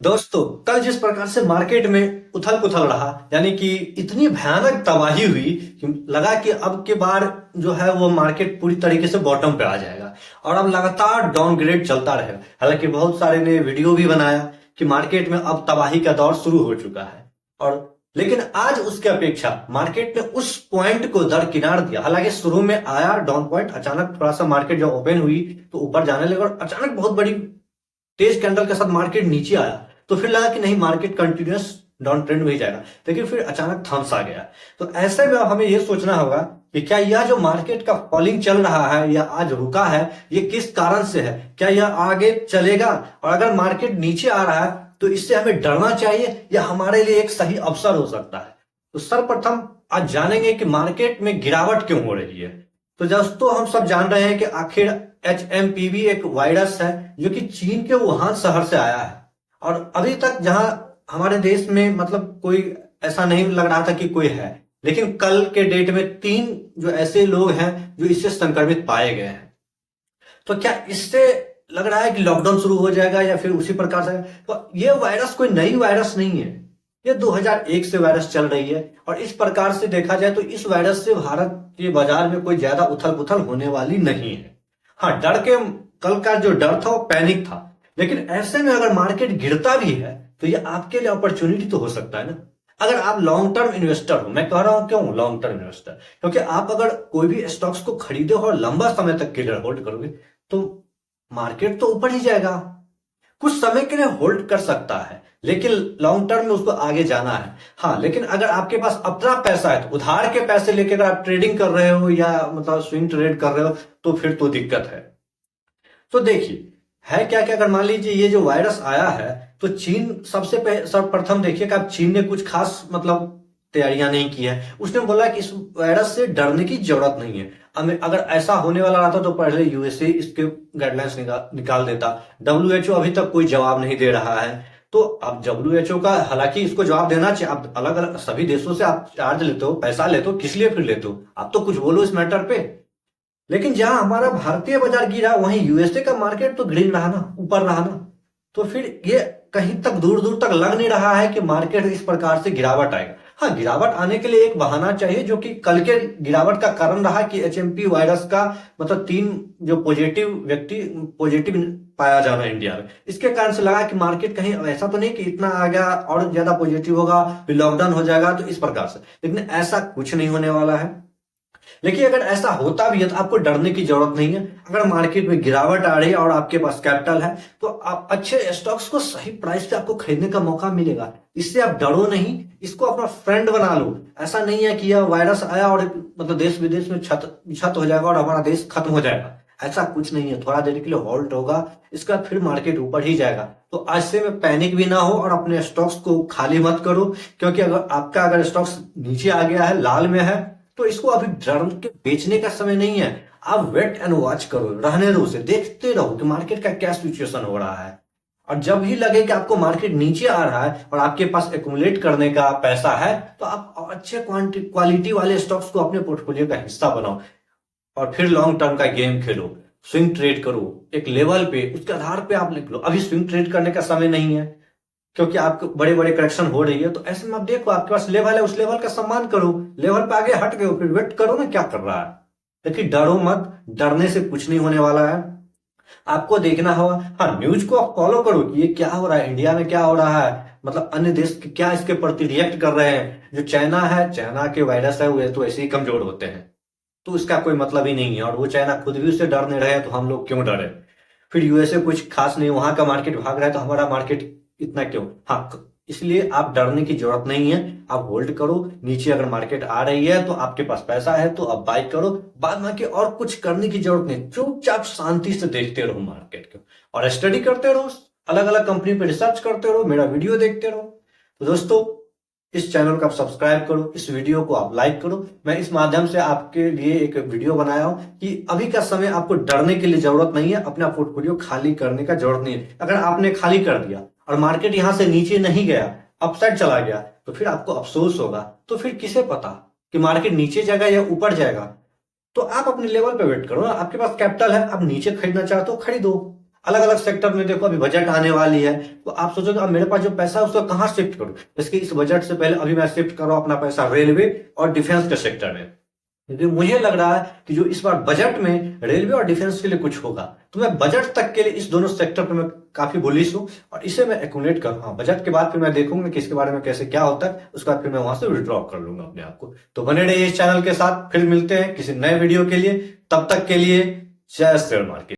दोस्तों, कल जिस प्रकार से मार्केट में उथल पुथल रहा, यानी कि इतनी भयानक तबाही हुई कि लगा कि अब के बार जो है वो मार्केट पूरी तरीके से बॉटम पे आ जाएगा और अब लगातार डाउनग्रेड चलता रहेगा। हालांकि बहुत सारे ने वीडियो भी बनाया कि मार्केट में अब तबाही का दौर शुरू हो चुका है। और लेकिन आज उसके अपेक्षा मार्केट ने उस पॉइंट को दरकिनार दिया। हालांकि शुरू में आया डाउन पॉइंट, अचानक थोड़ा सा मार्केट जब ओपन हुई तो ऊपर जाने लगा और अचानक बहुत बड़ी तेज कैंडल के साथ मार्केट नीचे आया। तो फिर लगा कि नहीं, मार्केट कंटिन्यूअस डाउन ट्रेंड में ही जाएगा, लेकिन फिर अचानक थम्स आ गया। तो ऐसे में अब हमें यह सोचना होगा कि क्या यह जो मार्केट का फॉलिंग चल रहा है या आज रुका है, ये किस कारण से है, क्या यह आगे चलेगा? और अगर मार्केट नीचे आ रहा है तो इससे हमें डरना चाहिए या हमारे लिए एक सही अवसर हो सकता है? तो सर्वप्रथम आज जानेंगे कि मार्केट में गिरावट क्यों हो रही है। तो दोस्तों, हम सब जान रहे हैं कि आखिर HMPV एक वायरस है जो कि चीन के वुहान शहर से आया है। और अभी तक जहां हमारे देश में मतलब कोई ऐसा नहीं लग रहा था कि कोई है, लेकिन कल के डेट में 3 जो ऐसे लोग हैं जो इससे संक्रमित पाए गए हैं। तो क्या इससे लग रहा है कि लॉकडाउन शुरू हो जाएगा या फिर उसी प्रकार से? तो ये वायरस कोई नई वायरस नहीं है, ये 2001 से वायरस चल रही है। और इस प्रकार से देखा जाए तो इस वायरस से भारत के बाजार में कोई ज्यादा उथल पुथल होने वाली नहीं है। हाँ, डर के कल का जो डर था वो पैनिक था, लेकिन ऐसे में अगर मार्केट गिरता भी है तो ये आपके लिए अपॉर्चुनिटी तो हो सकता है ना। अगर आप लॉन्ग टर्म इन्वेस्टर हो, मैं कह रहा हूं क्यों लॉन्ग टर्म इन्वेस्टर, क्योंकि आप अगर कोई भी स्टॉक्स को खरीदे हो और लंबा समय तक के लिए होल्ड करोगे तो मार्केट तो ऊपर ही जाएगा। कुछ समय के लिए होल्ड कर सकता है, लेकिन लॉन्ग टर्म में उसको आगे जाना है। हाँ, लेकिन अगर आपके पास अपना पैसा है तो उधार के पैसे लेके अगर आप ट्रेडिंग कर रहे हो या मतलब स्विंग ट्रेड कर रहे हो तो फिर तो दिक्कत है। तो देखिए, है क्या क्या, अगर मान लीजिए ये जो वायरस आया है तो चीन सर्वप्रथम देखिए कि अब चीन ने कुछ खास मतलब तैयारियां नहीं की है। उसने बोला कि इस वायरस से डरने की जरूरत नहीं है। अगर ऐसा होने वाला रहता तो पहले USA इसके गाइडलाइंस निकाल देता। WHO अभी तक कोई जवाब नहीं दे रहा है। तो अब WHO का, हालांकि इसको जवाब देना चाहिए। आप अलग अलग सभी देशों से आप चार्ज लेते हो, पैसा लेते हो, किस लिए फिर लेते हो? आप तो कुछ बोलो इस मैटर पे। लेकिन जहां हमारा भारतीय बाजार गिरा वहीं USA का मार्केट तो ग्रीन रहा ना, ऊपर रहा ना। तो फिर ये कहीं तक दूर दूर तक लग नहीं रहा है कि मार्केट इस प्रकार से गिरावट आएगा। हाँ, गिरावट आने के लिए एक बहाना चाहिए, जो कि कल के गिरावट का कारण रहा कि HMP वायरस का मतलब 3 जो पॉजिटिव पाया जाना इंडिया में। इसके कारण से लगा कि मार्केट कहीं ऐसा तो नहीं कि इतना आ गया और ज्यादा पॉजिटिव होगा फिर लॉकडाउन हो जाएगा, तो इस प्रकार से। लेकिन ऐसा कुछ नहीं होने वाला है। लेकिन अगर ऐसा होता भी है तो आपको डरने की जरूरत नहीं है। अगर मार्केट में गिरावट आ रही है और आपके पास कैपिटल है तो आप अच्छे स्टॉक्स को सही प्राइस पे आपको खरीदने का मौका मिलेगा। इससे आप डरो नहीं, इसको अपना फ्रेंड बना लो। ऐसा नहीं है कि यह वायरस आया और मतलब देश विदेश में छत हो जाएगा और हमारा देश खत्म हो जाएगा। ऐसा कुछ नहीं है, थोड़ा देर के लिए होल्ड होगा, इसके बाद फिर मार्केट ऊपर ही जाएगा। तो ऐसे में पैनिक भी ना हो और अपने स्टॉक्स को खाली मत करो, क्योंकि अगर स्टॉक्स नीचे आ गया है, लाल में है, तो इसको अभी डर के बेचने का समय नहीं है। आप वेट एंड वॉच करो, रहने दो, उसे देखते रहो कि मार्केट का क्या सिचुएशन हो रहा है। और जब ही लगे कि आपको मार्केट नीचे आ रहा है और आपके पास एक्युमुलेट करने का पैसा है तो आप अच्छे क्वालिटी वाले स्टॉक्स को अपने पोर्टफोलियो का हिस्सा बनाओ और फिर लॉन्ग टर्म का गेम खेलो। स्विंग ट्रेड करो एक लेवल पे, उसके आधार पे आप लिख लो। अभी स्विंग ट्रेड करने का समय नहीं है, क्योंकि आपको बड़े बड़े करेक्शन हो रही है। तो ऐसे में आप देखो, आपके पास लेवल है, उस लेवल का सम्मान करो। लेवल पे आगे हट गए फिर वेट करो ना क्या कर रहा है। लेकिन डरो मत, डरने से कुछ नहीं होने वाला है। आपको देखना होगा, हाँ, न्यूज को आप फॉलो करो कि ये क्या हो रहा है, इंडिया में क्या हो रहा है, मतलब अन्य देश क्या इसके प्रति रिएक्ट कर रहे हैं। जो चाइना है, चाइना के वायरस है, वो तो ऐसे ही कमजोर होते हैं, तो इसका कोई मतलब ही नहीं है। और वो चाइना खुद भी उससे डर नहीं रहे तो हम लोग क्यों डरे? फिर USA कुछ खास नहीं, वहां का मार्केट भाग रहा है तो हमारा मार्केट इतना क्यों? हाँ, इसलिए आप डरने की जरूरत नहीं है। आप होल्ड करो, नीचे अगर मार्केट आ रही है तो आपके पास पैसा है तो आप बाई करो। बाद में और कुछ करने की जरूरत नहीं, चुपचाप शांति से देखते रहो मार्केट को और स्टडी करते रहो, अलग अलग कंपनी पे रिसर्च करते रहो, मेरा वीडियो देखते रहो। तो दोस्तों, इस चैनल को आप सब्सक्राइब करो, इस वीडियो को आप लाइक करो। मैं इस माध्यम से आपके लिए एक वीडियो बनाया हूं कि अभी का समय आपको डरने के लिए जरूरत नहीं है, अपना पोर्टफोलियो खाली करने का जरूरत नहीं है। अगर आपने खाली कर दिया और मार्केट यहां से नीचे नहीं गया, अपसाइड चला गया, तो फिर आपको अफसोस होगा। तो फिर किसे पता कि मार्केट नीचे जाएगा या ऊपर जाएगा? तो आप अपने लेवल पे वेट करो ना। आपके पास कैपिटल है, आप नीचे खरीदना चाहते हो खरीदो, अलग अलग सेक्टर में देखो, अभी बजट आने वाली है, तो आप सोचोगे अब मेरे पास जो पैसा है उसको कहाँ शिफ्ट करूं। इसके इस बजट से पहले अभी मैं शिफ्ट कर रहा हूं अपना पैसा रेलवे और डिफेंस के सेक्टर में, क्योंकि मुझे लग रहा है कि जो इस बार बजट में रेलवे और डिफेंस के लिए कुछ होगा, तो मैं बजट तक के लिए इस दोनों सेक्टर पर मैं काफी बुलिश हूं और इसे मैं एक्यूमुलेट कर रहा हूं। बजट के बाद फिर मैं देखूंगा कि इसके बारे में कैसे क्या होता है, उसके बाद फिर मैं वहां से विड्रॉ कर लूंगा अपने आप को। तो बने रहिए इस चैनल के साथ, फिर मिलते हैं किसी नए वीडियो के लिए। तब तक के लिए जय शेयर मार्केट।